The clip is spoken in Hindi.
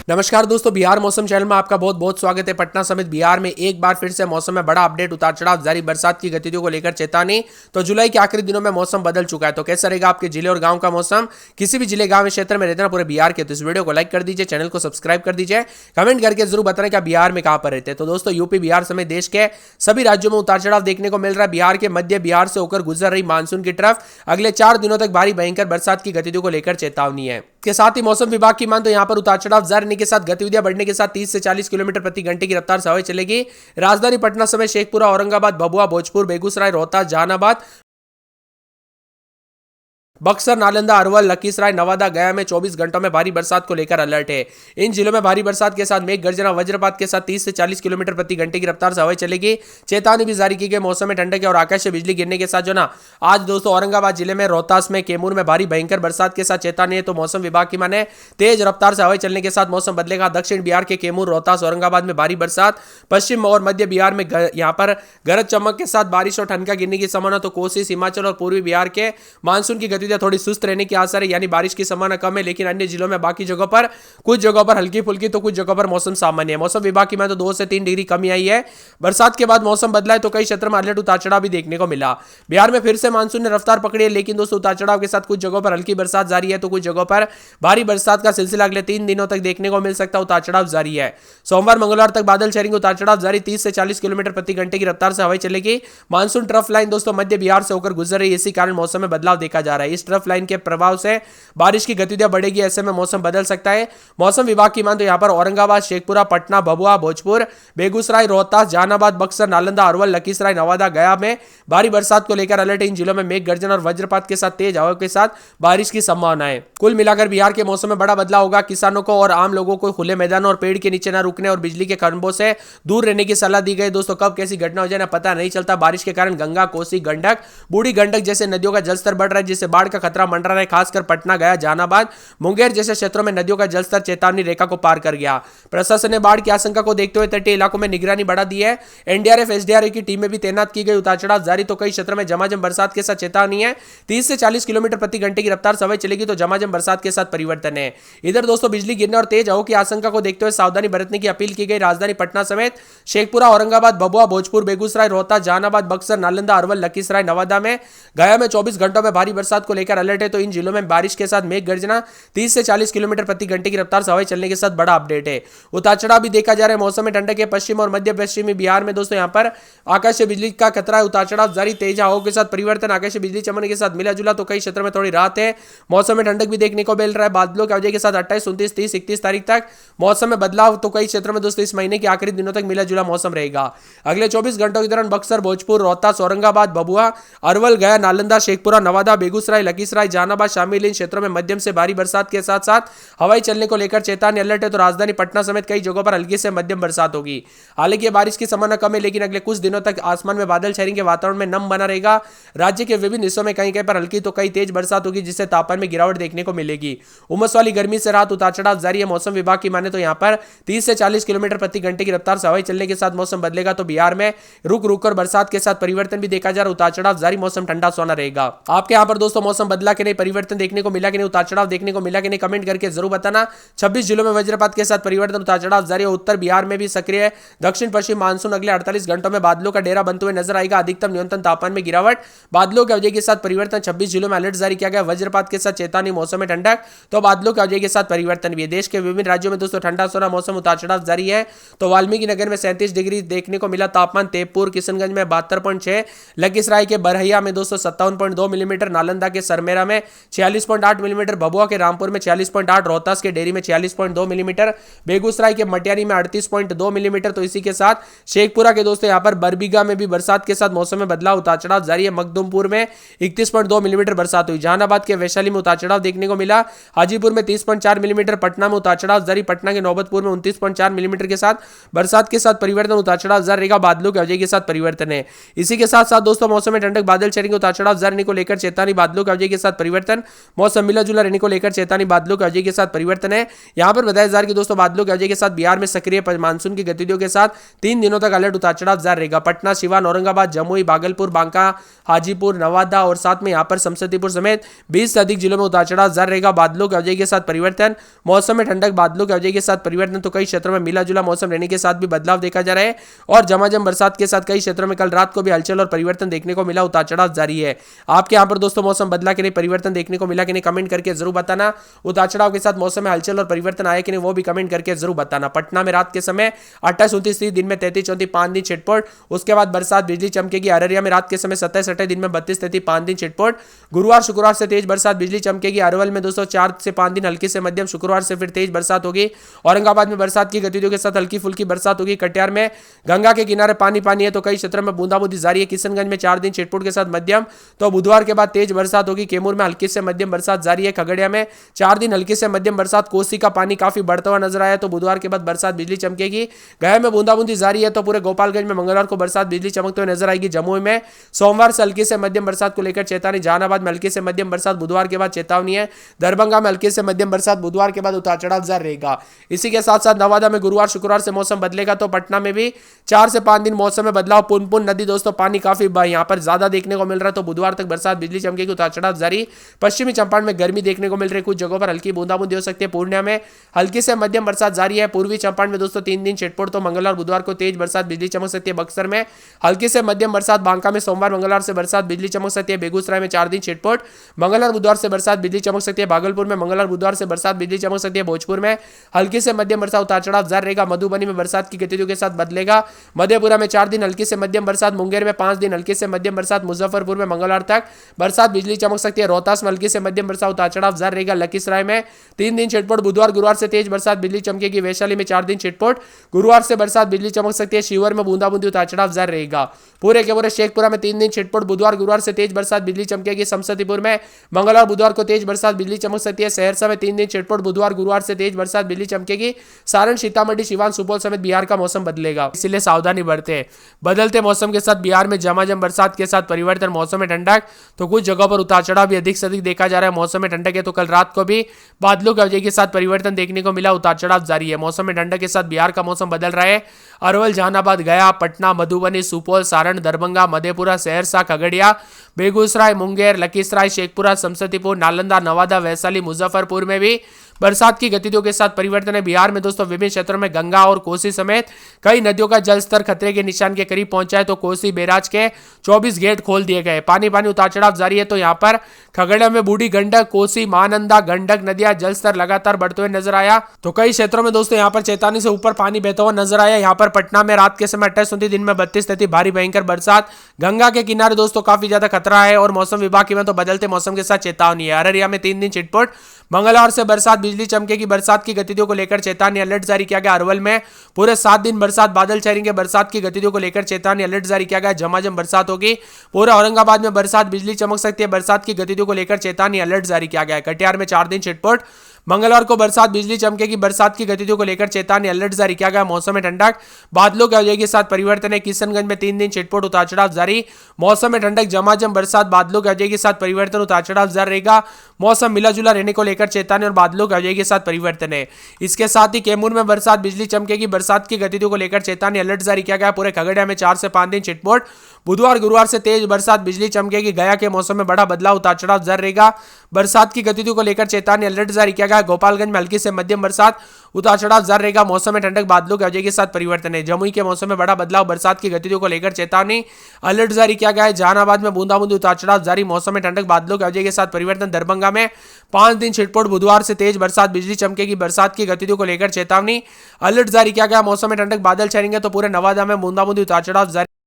नमस्कार दोस्तों, बिहार मौसम चैनल में आपका बहुत बहुत स्वागत है। पटना समेत बिहार में एक बार फिर से मौसम में बड़ा अपडेट, उतार चढ़ाव जारी, बरसात की गतिविधियों को लेकर चेतावनी। तो जुलाई के आखिरी दिनों में मौसम बदल चुका है, तो कैसा रहेगा आपके जिले और गांव का मौसम? किसी भी जिले गांव क्षेत्र में रहते ना पूरे बिहार के, तो इस वीडियो को लाइक कर दीजिए, चैनल को सब्सक्राइब कर दीजिए, कमेंट करके जरूर बताना कि बिहार में कहां पर रहते हैं। तो दोस्तों, यूपी बिहार समेत देश के सभी राज्यों में उतार चढ़ाव देखने को मिल रहा है। बिहार के मध्य बिहार से होकर गुजर रही मानसून की तरफ अगले 4 दिनों तक भारी भयंकर बरसात की गतिविधियों को लेकर चेतावनी है। के साथ ही मौसम विभाग की मान तो यहां पर उतार चढ़ाव जारी रहने के साथ गतिविधियां बढ़ने के साथ 30 से 40 किलोमीटर प्रति घंटे की रफ्तार से हवाएं चलेगी। राजधानी पटना समेत शेखपुरा, औरंगाबाद, भभुआ, भोजपुर, बेगूसराय, रोहतास, जहानाबाद, बक्सर, नालंदा, अरवल, लखीसराय, नवादा, गया में 24 घंटों में भारी बरसात को लेकर अलर्ट है। इन जिलों में भारी बरसात के साथ मेघ गर्जना, वज्रपात के साथ 30 से 40 किलोमीटर प्रति घंटे की रफ्तार से हवाएं चलेगी। चेतावनी भी जारी की गई। मौसम में ठंडक और आकाशीय बिजली गिरने के साथ जो ना आज दोस्तों औरंगाबाद जिले में, रोहतास में, कैमूर में भारी भयंकर बरसात के साथ चेतावनी है। तो मौसम विभाग की माने तेज रफ्तार से हवाएं चलने के साथ मौसम बदलेगा। दक्षिण बिहार के कैमूर, रोहतास, औरंगाबाद में भारी बरसात, पश्चिम और मध्य बिहार में यहां पर गरज चमक के साथ बारिश और ठनका गिरने की संभावना। तो कोसी, हिमाचल और पूर्वी बिहार के मानसून की गतिविधियां थोड़ी सुस्त रहने की आसार है, यानी बारिश की संभावना कम है। लेकिन अन्य जिलों में बाकी जगहों पर, कुछ जगहों पर हल्की फुल्की, तो कुछ जगहों पर मौसम सामान्य है। मौसम विभाग की माने तो 2 से 3 डिग्री कमी आई है। बरसात के बाद मौसम बदला है, तो कई क्षेत्रों में अलर्ट, उतार चढ़ाव भी देखने को मिला। बिहार में फिर से मानसून ने रफ्तार पकड़ी है, लेकिन दोस्तों उतार चढ़ाव के साथ कुछ जगहों पर हल्की बरसात जारी है, तो कुछ जगहों पर भारी बरसात का सिलसिला अगले 3 दिनों तक देखने को मिल सकता है। उतार चढ़ाव जारी है। सोमवार मंगलवार तक बादल छाएंगे, उतार चढ़ाव जारी। 30 से 40 किलोमीटर प्रति घंटे की रफ्तार से हवाएं चलेगी। मानसून ट्रफ लाइन दोस्तों मध्य बिहार से होकर गुजर रही है, इसी कारण मौसम में बदलाव देखा जा रहा है। इस ट्रफ लाइन के प्रभाव से बारिश की गतिविधियां बढ़ेगी, ऐसे में मौसम बदल सकता है। मौसम विभाग की मान तो यहां पर औरंगाबाद, शेखपुरा, पटना, भभुआ, भोजपुर, बेगूसराय, रोहतास, जहानाबाद, बक्सर, नालंदा, अरवल, लखीसराय, नवादा, गया में भारी बरसात को लेकर अलर्ट है। इन जिलों में मेघ गर्जन और वज्रपात के साथ तेज हवा के साथ बारिश की संभावना है। कुल मिलाकर बिहार के मौसम में बड़ा बदलाव होगा। किसानों को और आम लोगों को खुले मैदानों और पेड़ के नीचे न रुकने और बिजली के खंभों से दूर रहने की सलाह दी गई। दोस्तों, कब कैसी घटना हो जाए ना पता नहीं चलता। बारिश के कारण गंगा, कोसी, गंडक, बूढ़ी गंडक जैसे नदियों का जलस्तर बढ़ रहा है, जिससे बाढ़ का खतरा मंडरा रहा है। खासकर पटना, गया, जहानाबाद, मुंगेर जैसे क्षेत्रों में नदियों का जलस्तर चेतावनी रेखा को पार कर गया। प्रशासन ने बाढ़ की आशंका को देखते हुए तटीय इलाकों में निगरानी बढ़ा दी है। एनडीआरएफ, एसडीआरएफ की टीमें भी तैनात की गई। उतार चढ़ाव जारी, तो कई क्षेत्रों में झमाझम बरसात के साथ चेतावनी है। 30 से 40 किलोमीटर प्रति घंटे की रफ्तार से हवाएं चलेगी, तो झमाझम बरसात के साथ परिवर्तन है। इधर दोस्तों बिजली गिरने और तेज हवा की आशंका को देखते हुए सावधानी बरतने की अपील की गई। राजधानी पटना समेत शेखपुरा, औरंगाबाद, भभुआ, भोजपुर, बेगूसराय, रोहतास, जहानाबाद, बक्सर, नालंदा, अरवल, लखीसराय, नवादा में, गया में 24 घंटों में भारी बरसात को लेकर अलर्ट है। तो इन जिलों में बारिश के साथ मेघ गर्जना, 30 से 40 किलोमीटर प्रति घंटे की रफ्तार से हवाएं चलने के साथ बड़ा अपडेट है। उतार चढ़ाव भी देखा जा रहा है। मौसम में ठंडक के पश्चिम और मध्य पश्चिमी बिहार में दोस्तों यहां पर आकाशीय बिजली का खतरा है। उतार चढ़ाव जारी, तेज हवाओं के साथ परिवर्तन, आकाशीय बिजली चमकने के साथ मिला जुला, तो कई क्षेत्रों में थोड़ी राहत है। मौसम में ठंडक भी देखने को मिल रहा है। बादलों की वजह के साथ 28, 29, 30, 31 तारीख तक मौसम में बदलाव, तो कई क्षेत्रों में दोस्तों इस महीने के आखिरी दिनों तक मिला जुला मौसम रहेगा। अगले 24 घंटों के दौरान बक्सर, भोजपुर, रोहतास, औरंगाबाद, भभुआ, अरवल, गया, नालंदा, शेखपुरा, नवादा, बेगूसराय, लखीसराय, जहानाबाद शामिल इन क्षेत्रों में मध्यम से भारी बरसात के साथ साथ हवाई चलने को लेकर चेतावनी अलर्ट है। तो राजधानी पटना समेत कई जगहों पर हल्की से मध्यम बरसात होगी। हालांकि बारिश की संभावना कम है, लेकिन अगले कुछ दिनों तक आसमान में बादल छाएंगे, वातावरण में नम बना रहेगा। राज्य के विभिन्न हिस्सों में कहीं कहीं पर हल्की तो कई तेज बरसात होगी, जिससे तापमान में गिरावट देखने को मिलेगी। उमस वाली गर्मी से राहत, उतार चढ़ाव जारी है। मौसम विभाग की माने तो यहां पर 30 से 40 किलोमीटर प्रति घंटे की रफ्तार से हवाई चलने के साथ मौसम बदलेगा। तो बिहार में रुक रुक कर बरसात के साथ परिवर्तन भी देखा जा रहा है। उतार चढ़ाव जारी, मौसम ठंडा सोना रहेगा। आपके यहां पर दोस्तों मौसम बदला कि नहीं, परिवर्तन देखने को मिला कि नहीं, उतार चढ़ाव देखने को मिला कि नहीं, कमेंट करके जरूर बताना। 26 जिलों में वज्रपात के साथ परिवर्तन, उतार चढ़ाव जारी है। उत्तर बिहार में भी सक्रिय दक्षिण पश्चिम मानसून अगले 48 घंटों में बादलों का डेरा बनते हुए नजर आएगा। अधिकतम न्यूनतम तापमान में गिरावट, बादलों की वजह के साथ परिवर्तन। 26 जिलों में अलर्ट जारी किया गया। वज्रपात के साथ चेतावनी, मौसम में ठंडक, तो बादलों की वजह के साथ परिवर्तन भी है। देश के विभिन्न राज्यों में दोस्तों ठंडा सोना मौसम, उतार चढ़ाव जारी है। तो वाल्मीकि नगर में 37 डिग्री देखने को मिला तापमान। तेजपुर, किशनगंज में 72.6, लखीसराय के बरहैया में दोस्तों 57.2 मिलीमीटर, नालंदा के सरमेरा में 46.8 मिलीमीटर, भभुआ के रामपुर में 46.8, रोहतास के डेरी में 46.2 मिलीमीटर, बेगूसराय के मटियानी में 38.2 मिलीमीटर। तो इसी के साथ शेखपुरा के दोस्तों यहां पर बरबीघा में भी बरसात के साथ मौसम में बदलाव, उतार चढ़ाव जारी है। मखदुमपुर में 31.2 मिलीमीटर बरसात हुई। जहानाबाद के वैशाली में उतार चढ़ाव देखने को मिला। हाजीपुर में 30.4 मिलीमीटर, पटना में उतार चढ़ाव जारी। पटना के नौबतपुर में 29.4 मिलीमीटर के साथ बरसात के साथ परिवर्तन, उतार चढ़ाव जारी रहेगा। बादलों की वजह के साथ परिवर्तन है। इसी के साथ साथ दोस्तों मौसम में ठंडक, बादल चढ़ेंगे, उतार चढ़ाव जारी को लेकर चेतावनी, बादलों की अवधि के साथ परिवर्तन, मौसम मिला जुला रहने को लेकर चेतावनी, बादलों की अवधि के साथ परिवर्तन है। यहाँ पर बताया जा रहा है कि दोस्तों बादलों की अवधि के साथ बिहार में सक्रिय मानसून की गतिविधियों के साथ 3 दिनों तक अलर्ट उतार चढ़ाव जारी रहेगा। पटना, सिवान, औरंगाबाद, जमुई, भागलपुर, बांका, हाजीपुर, नवादा और साथ में यहाँ पर समस्तीपुर समेत 20 से अधिक जिलों में उतार चढ़ाव जारी रहेगा। बादलों की अवधि के साथ परिवर्तन, मौसम में ठंडक, बादलों की अवधि के साथ परिवर्तन, तो कई क्षेत्रों में मिला जुला मौसम रहने के साथ भी बदलाव देखा जा रहा है और झमाझम बरसात के साथ कई क्षेत्रों में कल रात को भी हलचल और परिवर्तन देखने को मिला, उतार चढ़ाव जारी है। आपके यहाँ पर दोस्तों मौसम बदला कि नहीं, परिवर्तन देखने को मिला कि नहीं, कमेंट करके जरूर बताना। उतार चढ़ाव के साथ मौसम में हलचल और परिवर्तन आया कि नहीं, वो भी कमेंट करके जरूर बताना। पटना में रात के समय 28-29, दिन में 33-34, 5 दिन छिटपुट, उसके बाद बरसात बिजली चमकेगी। अररिया में रात के समय 27-28, दिन में 32-33, 5 दिन छिटपुट। गुरुवार शुक्रवार से तेज बरसात बिजली चमकेगी। अरवल में दोस्तों 4 से 5 दिन हल्की से मध्यम, शुक्रवार से फिर तेज बरसात होगी। औरंगाबाद में बरसात की गतिविधियों के साथ हल्की फुल्की बरसात होगी। कटिहार में गंगा के किनारे पानी पानी है, तो कई क्षेत्रों में बूंदाबूंदी जारी है। किशनगंज में 4 दिन छिटपुट के साथ मध्यम, तो बुधवार के बाद तेज बरसात होगी। कैमूर में हल्की से मध्यम बरसात जारी है। खगड़िया में 4 दिन हल्की से मध्यम बरसात। कोसी का पानी काफी बढ़ता हुआ नजर आया, तो बुधवार के बाद बरसात बिजली चमकेगी। गया में बूंदाबूंदी जारी है, तो पूरे गोपालगंज में मंगलवार को बरसात बिजली चमकते हुए नजर आएगी। जमुई में सोमवार से हल्की से मध्यम बरसात को लेकर चेतावनी। जहानाबाद में हल्की से मध्यम बरसात, बुधवार के बाद चेतावनी है। दरभंगा में हल्की से मध्यम बरसात, बुधवार के बाद उतार चढ़ाव जारी रहेगा। इसी के साथ साथ नवादा में गुरुवार शुक्रवार से मौसम बदलेगा, तो पटना में भी 4 से 5 दिन मौसम में बदलाव। पुनपुन नदी दोस्तों पानी काफी यहाँ पर ज्यादा देखने को मिल रहा है, तो बुधवार तक बरसात बिजली चमकेगी, उतार चढ़ाव जारी। पश्चिमी चंपारण में गर्मी देखने को मिल रही है, कुछ जगहों पर हल्की बूंदाबूंदी हो सकती है। पूर्णिया में हल्की से मध्यम बरसात जारी है। पूर्वी चंपारण में दोस्तों 3 दिन छिटपुट, तो मंगलवार बुधवार को तेज बरसात बिजली चमक सकती है। बक्सर में हल्की से मध्यम बरसात। बांका में सोमवार मंगलवार से बरसात बिजली चमक सकती है। बेगूसराय में 4 दिन छिटपुट, मंगलवार बुधवार से बरसात बिजली चमक सकती है। भागलपुर में मंगलवार बुधवार से बरसात बिजली चमक सकती है। भोजपुर में हल्की से मध्यम बरसात, उतार चढ़ाव जारी रहेगा। मधुबनी में बरसात की गतिविधियों के साथ बदलेगा। मधेपुरा में 4 दिन हल्की से मध्यम बरसात। मुंगेर में 5 दिन हल्की से मध्यम बरसात। मुजफ्फरपुर में मंगलवार तक बरसात बिजली चमक सकती है। रोहतास में हल्की से मध्यम बरसात, उतार चढ़ाव जारी रहेगा। लखीसराय में 3 दिन छिटपुट, बुधवार गुरुवार से तेज बरसात बिजली चमकेगी। वैशाली में 4 दिन छिटपुट, गुरुवार से बरसात बिजली चमक सकती है। शिवहर में बूंदाबूंदी, उतार चढ़ाव जारी रहेगा। पूरे के पूरे शेखपुरा में 3 दिन छिटपुट, बुधवार गुरुवार से तेज बरसात बिजली चमकेगी। समस्तीपुर में मंगलवार बुधवार को तेज बरसात बिजली चमक सकती है। सहरसा में 3 दिन छिटपुट, बुधवार गुरुवार से तेज बरसात बिजली चमकेगी। सारण, सीतामढ़ी, सिवान, सुपौल समेत बिहार का मौसम बदलेगा, इसलिए सावधानी बरतें। बदलते मौसम के साथ बिहार में झमाझम बरसात के साथ परिवर्तन। मौसम में ठंडक, तो कुछ जगहों पर उतार चढ़ाव भी अधिक से अधिक देखा जा रहा है। मौसम में ठंडक है, तो कल रात को भी बादलों की अवधि के साथ परिवर्तन देखने को मिला, उतार चढ़ाव जारी है। मौसम में ठंडक के साथ बिहार का मौसम बदल रहा है। अरवल, जहानाबाद, गया, पटना, मधुबनी, सुपौल, सारण, दरभंगा, मधेपुरा, सहरसा, खगड़िया, बेगूसराय, मुंगेर, लखीसराय, शेखपुरा, समस्तीपुर, नालंदा, नवादा, वैशाली, मुजफ्फरपुर में भी बरसात की गतिविधियों के साथ परिवर्तन है। बिहार में दोस्तों विभिन्न क्षेत्रों में गंगा और कोसी समेत कई नदियों का जलस्तर खतरे के निशान के करीब पहुंचा है, तो कोसी बैराज के 24 गेट खोल दिए गए। पानी उतार चढ़ाव जारी है, तो यहाँ पर खगड़िया में बूढ़ी गंडक, कोसी, महानंदा, गंडक नदियां जलस्तर लगातार बढ़ते हुए नजर आया, तो कई क्षेत्रों में दोस्तों यहाँ पर चेतावनी से ऊपर पानी बहता हुआ नजर आया। यहाँ पर पटना में रात के समय 28-29, दिन में 32-33, भारी भयंकर बरसात। गंगा के किनारे दोस्तों काफी ज्यादा खतरा है, और मौसम विभाग की में तो बदलते मौसम के साथ चेतावनी है। अररिया में 3 दिन छिटपुट, मंगलवार से बरसात बिजली चमकेगी। बरसात की गतिविधियों को लेकर चेतावनी अलर्ट जारी किया गया। अरवल में पूरे 7 दिन बरसात, बादल छाएंगे। बरसात की गतिविधियों को लेकर चेतावनी अलर्ट जारी किया गया। झमाझम बरसात होगी। पूरे औरंगाबाद में बरसात बिजली चमक सकती है। बरसात की गतिविधियों को लेकर चेतावनी अलर्ट जारी किया गया है। कटिहार में 4 दिन छिटपुट, मंगलवार को बरसात बिजली चमकेगी। बरसात की गतिविधियों को लेकर चेतावनी अलर्ट जारी किया गया। मौसम में ठंडक, बादलों की अवधि के साथ परिवर्तन है। किशनगंज में 3 दिन छिटपुट, उतार चढ़ाव जारी। मौसम में ठंडक, झमाझम बरसात, बादलों की अवधि के साथ परिवर्तन, उतार चढ़ाव जारी रहेगा। मौसम मिला जुला रहने को लेकर चेतावनी और बादलों की अवधि के साथ परिवर्तन है। इसके साथ ही कैमूर में बरसात बिजली चमकेगी। बरसात की गतिविधियों को लेकर चेतावनी अलर्ट जारी किया गया। पूरे खगड़िया में 4 से 5 दिन छिटपुट, बुधवार गुरुवार से तेज बरसात बिजली चमकेगी। गया के मौसम में बड़ा बदलाव, उतार चढ़ाव जारी रहेगा। बरसात की गतिविधियों को लेकर चेतावनी अलर्ट जारी किया गया। गोपालगंज में हल्की से मध्यम बरसात, उतार चढ़ाव जारी रहेगा। मौसम में ठंडक, बादलों की अवधि के साथ परिवर्तन है। जमुई के मौसम में बड़ा बदलाव, बरसात की गतिविधियों को लेकर चेतावनी अलर्ट जारी किया गया है। जहानाबाद में बूंदाबूंदी, उतार चढ़ाव जारी। मौसम में ठंडक, बादलों की अवधि के साथ परिवर्तन। दरभंगा में 5 दिन छिटपुट, बुधवार से तेज बरसात बिजली चमकेगी। बरसात की गतिविधियों को लेकर चेतावनी अलर्ट जारी किया गया। मौसम में ठंडक, बादल छाएंगे, तो पूरे नवादा में बूंदाबूंदी, उतार चढ़ाव जारी।